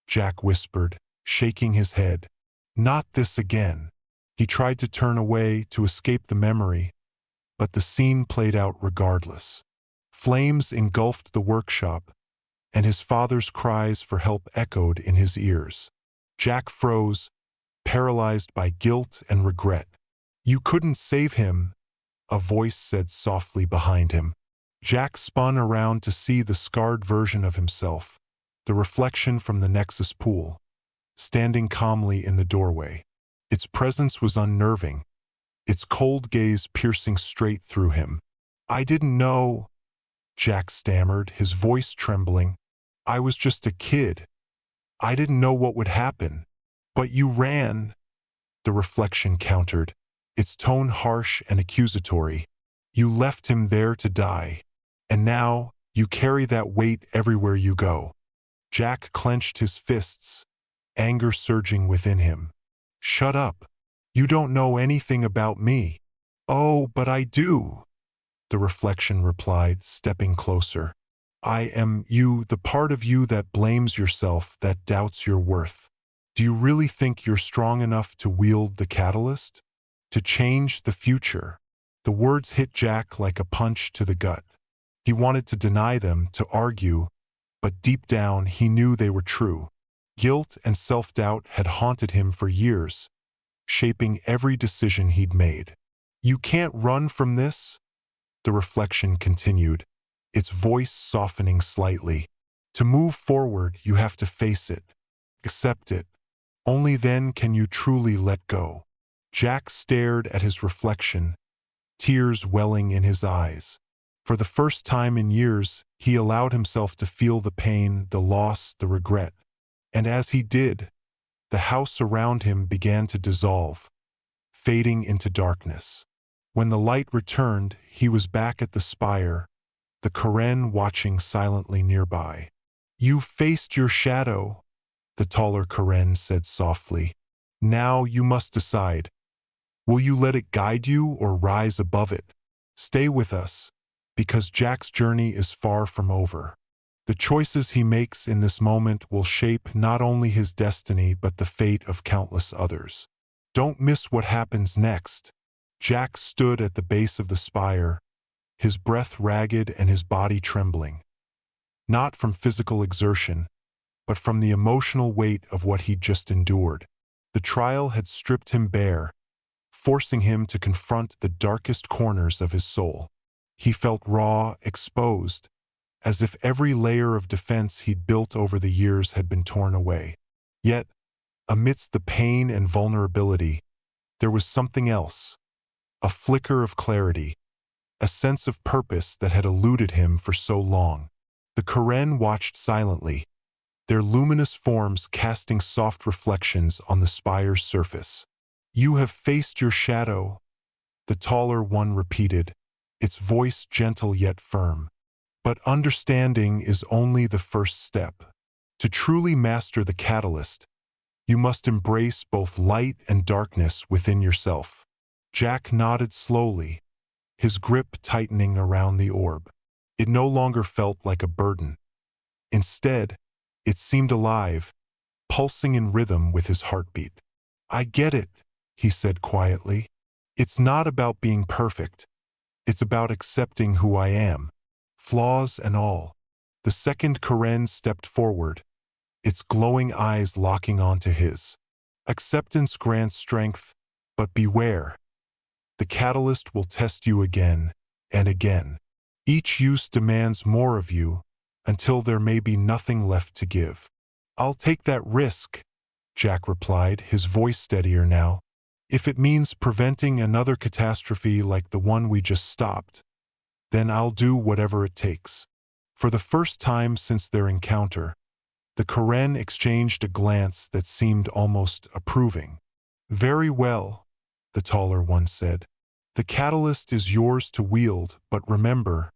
Jack whispered, shaking his head. Not this again. He tried to turn away to escape the memory, but the scene played out regardless. Flames engulfed the workshop, and his father's cries for help echoed in his ears. Jack froze, paralyzed by guilt and regret. You couldn't save him, a voice said softly behind him. Jack spun around to see the scarred version of himself, the reflection from the Nexus pool, standing calmly in the doorway. Its presence was unnerving, its cold gaze piercing straight through him. I didn't know, Jack stammered, his voice trembling. I was just a kid. I didn't know what would happen. But you ran, the reflection countered, its tone harsh and accusatory. You left him there to die. And now, you carry that weight everywhere you go. Jack clenched his fists, anger surging within him. Shut up. You don't know anything about me. Oh, but I do, the reflection replied, stepping closer. I am you, the part of you that blames yourself, that doubts your worth. Do you really think you're strong enough to wield the catalyst? To change the future? The words hit Jack like a punch to the gut. He wanted to deny them, to argue, but deep down he knew they were true. Guilt and self-doubt had haunted him for years, shaping every decision he'd made. You can't run from this, the reflection continued, its voice softening slightly. To move forward, you have to face it, accept it. Only then can you truly let go. Jack stared at his reflection, tears welling in his eyes. For the first time in years, he allowed himself to feel the pain, the loss, the regret. And as he did, the house around him began to dissolve, fading into darkness. When the light returned, he was back at the spire, the Karen watching silently nearby. You faced your shadow, the taller Karen said softly. Now you must decide. Will you let it guide you or rise above it? Stay with us, because Jack's journey is far from over. The choices he makes in this moment will shape not only his destiny but the fate of countless others. Don't miss what happens next. Jack stood at the base of the spire, his breath ragged and his body trembling. Not from physical exertion, but from the emotional weight of what he'd just endured. The trial had stripped him bare, forcing him to confront the darkest corners of his soul. He felt raw, exposed, as if every layer of defense he'd built over the years had been torn away. Yet, amidst the pain and vulnerability, there was something else, a flicker of clarity, a sense of purpose that had eluded him for so long. The Karen watched silently, their luminous forms casting soft reflections on the spire's surface. You have faced your shadow, the taller one repeated, its voice gentle yet firm. But understanding is only the first step. To truly master the catalyst, you must embrace both light and darkness within yourself. Jack nodded slowly, his grip tightening around the orb. It no longer felt like a burden. Instead, it seemed alive, pulsing in rhythm with his heartbeat. I get it, he said quietly. It's not about being perfect. It's about accepting who I am, flaws and all. The second Karen stepped forward, its glowing eyes locking onto his. Acceptance grants strength, but beware. The catalyst will test you again and again. Each use demands more of you until there may be nothing left to give. I'll take that risk, Jack replied, his voice steadier now. If it means preventing another catastrophe like the one we just stopped, then I'll do whatever it takes. For the first time since their encounter, the Karen exchanged a glance that seemed almost approving. Very well, the taller one said. The catalyst is yours to wield, but remember,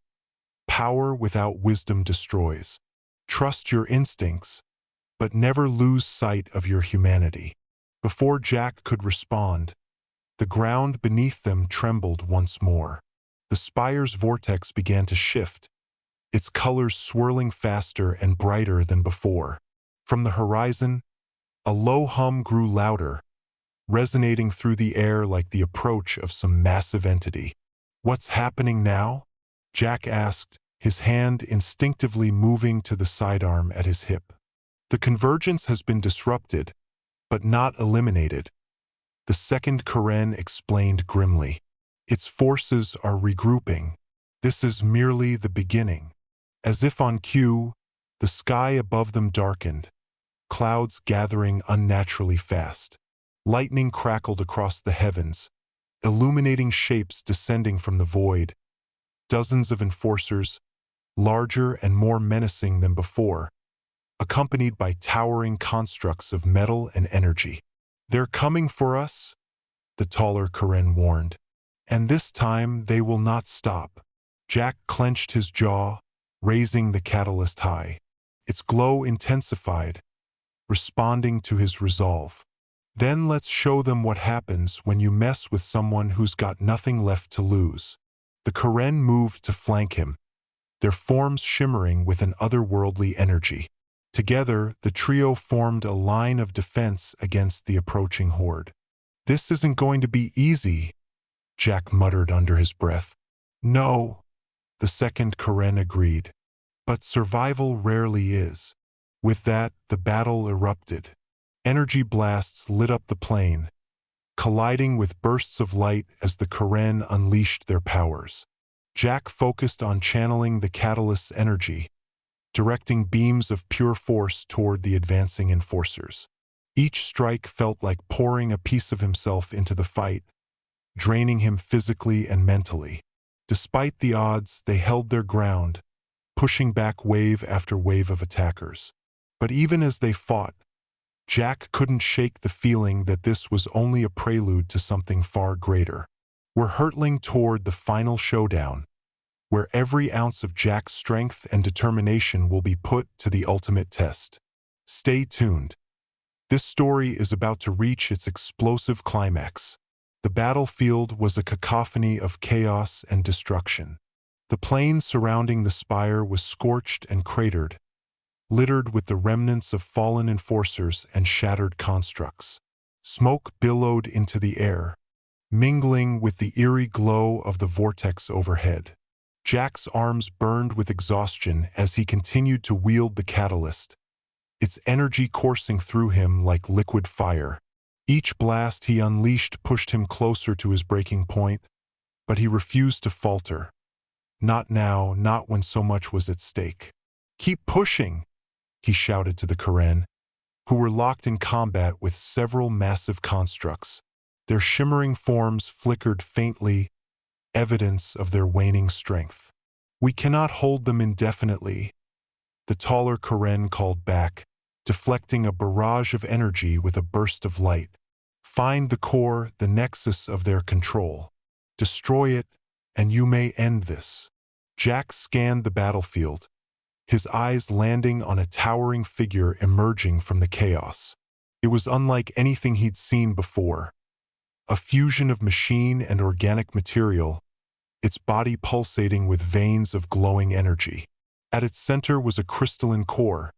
power without wisdom destroys. Trust your instincts, but never lose sight of your humanity. Before Jack could respond, the ground beneath them trembled once more. The spire's vortex began to shift, its colors swirling faster and brighter than before. From the horizon, a low hum grew louder, resonating through the air like the approach of some massive entity. What's happening now? Jack asked, his hand instinctively moving to the sidearm at his hip. The convergence has been disrupted, but not eliminated, the second Karen explained grimly. Its forces are regrouping. This is merely the beginning. As if on cue, the sky above them darkened, clouds gathering unnaturally fast. Lightning crackled across the heavens, illuminating shapes descending from the void. Dozens of enforcers, larger and more menacing than before, accompanied by towering constructs of metal and energy. They're coming for us, the taller Karen warned. And this time they will not stop. Jack clenched his jaw, raising the catalyst high. Its glow intensified, responding to his resolve. Then let's show them what happens when you mess with someone who's got nothing left to lose. The Karen moved to flank him, their forms shimmering with an otherworldly energy. Together, the trio formed a line of defense against the approaching horde. "This isn't going to be easy," Jack muttered under his breath. "No," the second Karen agreed. "But survival rarely is." With that, the battle erupted. Energy blasts lit up the plain, colliding with bursts of light as the Karen unleashed their powers. Jack focused on channeling the catalyst's energy, directing beams of pure force toward the advancing enforcers. Each strike felt like pouring a piece of himself into the fight, draining him physically and mentally. Despite the odds, they held their ground, pushing back wave after wave of attackers. But even as they fought, Jack couldn't shake the feeling that this was only a prelude to something far greater. We're hurtling toward the final showdown, where every ounce of Jack's strength and determination will be put to the ultimate test. Stay tuned. This story is about to reach its explosive climax. The battlefield was a cacophony of chaos and destruction. The plain surrounding the spire was scorched and cratered, littered with the remnants of fallen enforcers and shattered constructs. Smoke billowed into the air, mingling with the eerie glow of the vortex overhead. Jack's arms burned with exhaustion as he continued to wield the catalyst, its energy coursing through him like liquid fire. Each blast he unleashed pushed him closer to his breaking point, but he refused to falter. Not now, not when so much was at stake. "Keep pushing," he shouted to the Karen, who were locked in combat with several massive constructs. Their shimmering forms flickered faintly, evidence of their waning strength. "We cannot hold them indefinitely," the taller Karen called back, deflecting a barrage of energy with a burst of light. "Find the core, the nexus of their control. Destroy it, and you may end this." Jack scanned the battlefield, his eyes landing on a towering figure emerging from the chaos. It was unlike anything he'd seen before. A fusion of machine and organic material, its body pulsating with veins of glowing energy. At its center was a crystalline core,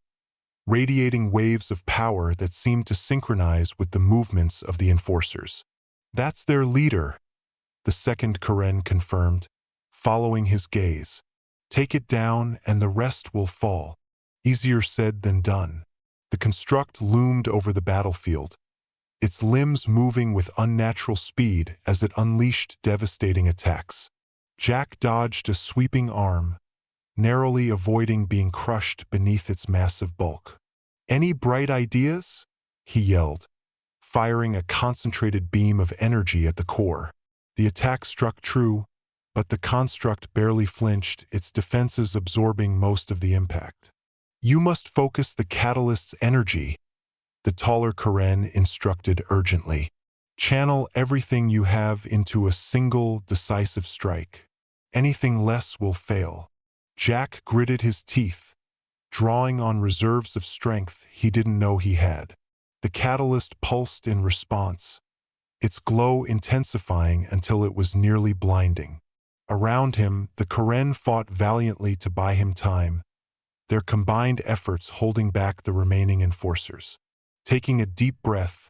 radiating waves of power that seemed to synchronize with the movements of the enforcers. "That's their leader," the second Karen confirmed, following his gaze. "Take it down and the rest will fall." Easier said than done. The construct loomed over the battlefield, its limbs moving with unnatural speed as it unleashed devastating attacks. Jack dodged a sweeping arm, narrowly avoiding being crushed beneath its massive bulk. "Any bright ideas?" he yelled, firing a concentrated beam of energy at the core. The attack struck true, but the construct barely flinched, its defenses absorbing most of the impact. "You must focus the catalyst's energy," the taller Karen instructed urgently. "Channel everything you have into a single, decisive strike. Anything less will fail." Jack gritted his teeth, drawing on reserves of strength he didn't know he had. The catalyst pulsed in response, its glow intensifying until it was nearly blinding. Around him, the Karen fought valiantly to buy him time, their combined efforts holding back the remaining enforcers. Taking a deep breath,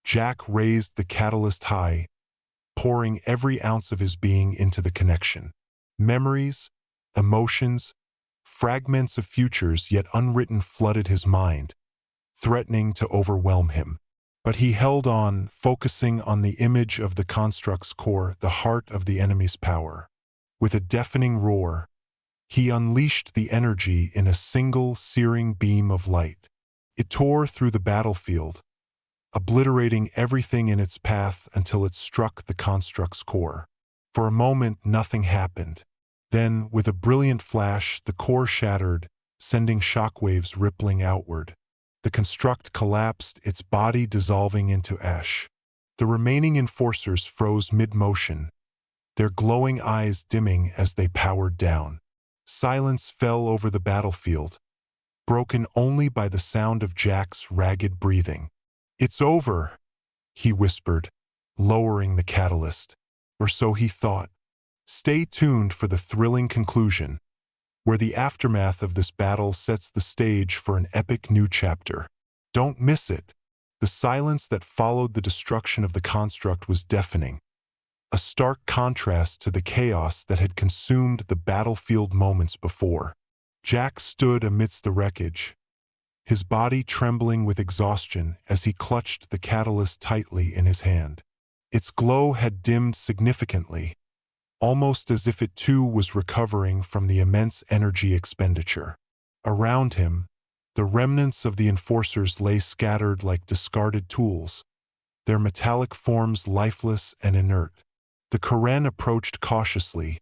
Jack raised the catalyst high, pouring every ounce of his being into the connection. Memories, emotions, fragments of futures yet unwritten flooded his mind, threatening to overwhelm him. But he held on, focusing on the image of the construct's core, the heart of the enemy's power. With a deafening roar, he unleashed the energy in a single searing beam of light. It tore through the battlefield, obliterating everything in its path until it struck the construct's core. For a moment, nothing happened. Then, with a brilliant flash, the core shattered, sending shockwaves rippling outward. The construct collapsed, its body dissolving into ash. The remaining enforcers froze mid-motion, their glowing eyes dimming as they powered down. Silence fell over the battlefield, broken only by the sound of Jack's ragged breathing. "It's over," he whispered, lowering the catalyst. Or so he thought. Stay tuned for the thrilling conclusion. where the aftermath of this battle sets the stage for an epic new chapter. Don't miss it. The silence that followed the destruction of the construct was deafening, a stark contrast to the chaos that had consumed the battlefield moments before. Jack stood amidst the wreckage, his body trembling with exhaustion as he clutched the catalyst tightly in his hand. Its glow had dimmed significantly, almost as if it too was recovering from the immense energy expenditure. Around him, the remnants of the enforcers lay scattered like discarded tools, their metallic forms lifeless and inert. The Karen approached cautiously,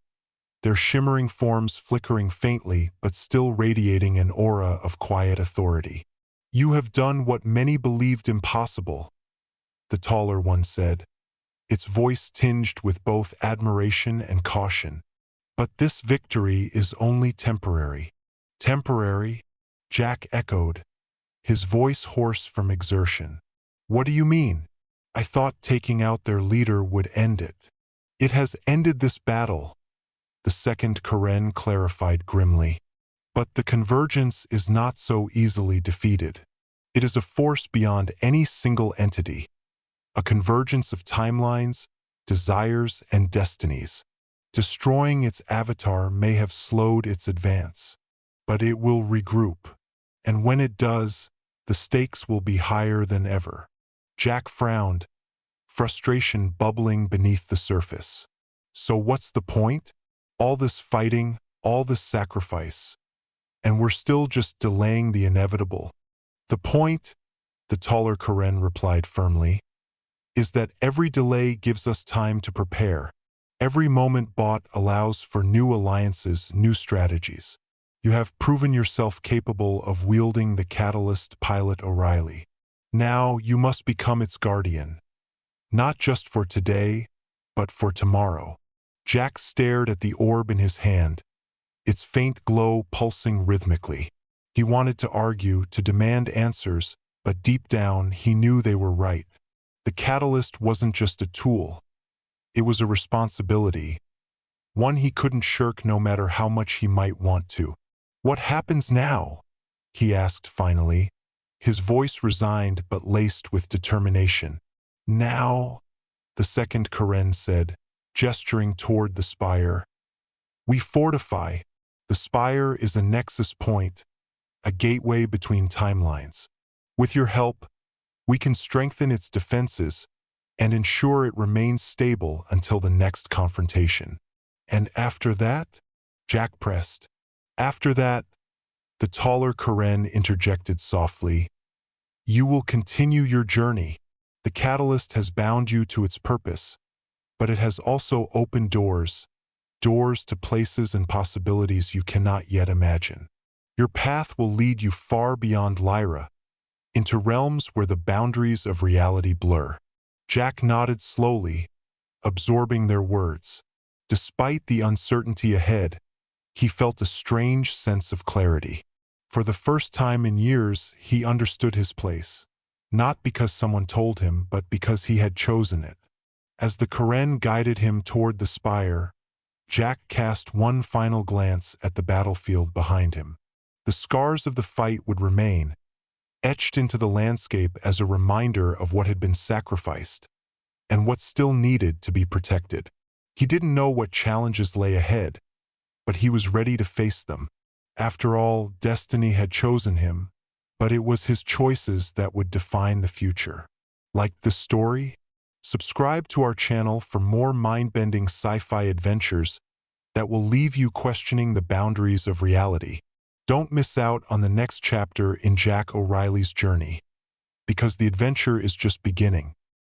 their shimmering forms flickering faintly but still radiating an aura of quiet authority. "You have done what many believed impossible," the taller one said, its voice tinged with both admiration and caution. "But this victory is only temporary." "Temporary?" Jack echoed, his voice hoarse from exertion. "What do you mean? I thought taking out their leader would end it." "It has ended this battle," the second Karen clarified grimly. "But the convergence is not so easily defeated. It is a force beyond any single entity, a convergence of timelines, desires, and destinies. Destroying its avatar may have slowed its advance, but it will regroup. And when it does, the stakes will be higher than ever." Jack frowned, frustration bubbling beneath the surface. "So what's the point? All this fighting, all this sacrifice, and we're still just delaying the inevitable." "The point," the taller Karen replied firmly, "is that every delay gives us time to prepare. Every moment bought allows for new alliances, new strategies. You have proven yourself capable of wielding the catalyst, Pilot O'Reilly. Now you must become its guardian, not just for today, but for tomorrow." Jack stared at the orb in his hand, its faint glow pulsing rhythmically. He wanted to argue, to demand answers, but deep down he knew they were right. The catalyst wasn't just a tool. It was a responsibility, one he couldn't shirk no matter how much he might want to. "What happens now?" he asked finally, his voice resigned but laced with determination. "Now," the second Karen said, gesturing toward the spire, "we fortify. The spire is a nexus point, a gateway between timelines. With your help, we can strengthen its defenses and ensure it remains stable until the next confrontation." "And after that?" Jack pressed. "After that," the taller Karen interjected softly, "you will continue your journey. The catalyst has bound you to its purpose, but it has also opened doors to places and possibilities you cannot yet imagine. Your path will lead you far beyond Lyra, into realms where the boundaries of reality blur." Jack nodded slowly, absorbing their words. Despite the uncertainty ahead, he felt a strange sense of clarity. For the first time in years, he understood his place, not because someone told him, but because he had chosen it. As the Karen guided him toward the spire, Jack cast one final glance at the battlefield behind him. The scars of the fight would remain, etched into the landscape as a reminder of what had been sacrificed and what still needed to be protected. He didn't know what challenges lay ahead, but he was ready to face them. After all, destiny had chosen him, but it was his choices that would define the future. Like this story? Subscribe to our channel for more mind-bending sci-fi adventures that will leave you questioning the boundaries of reality. Don't miss out on the next chapter in Jack O'Reilly's journey, because the adventure is just beginning.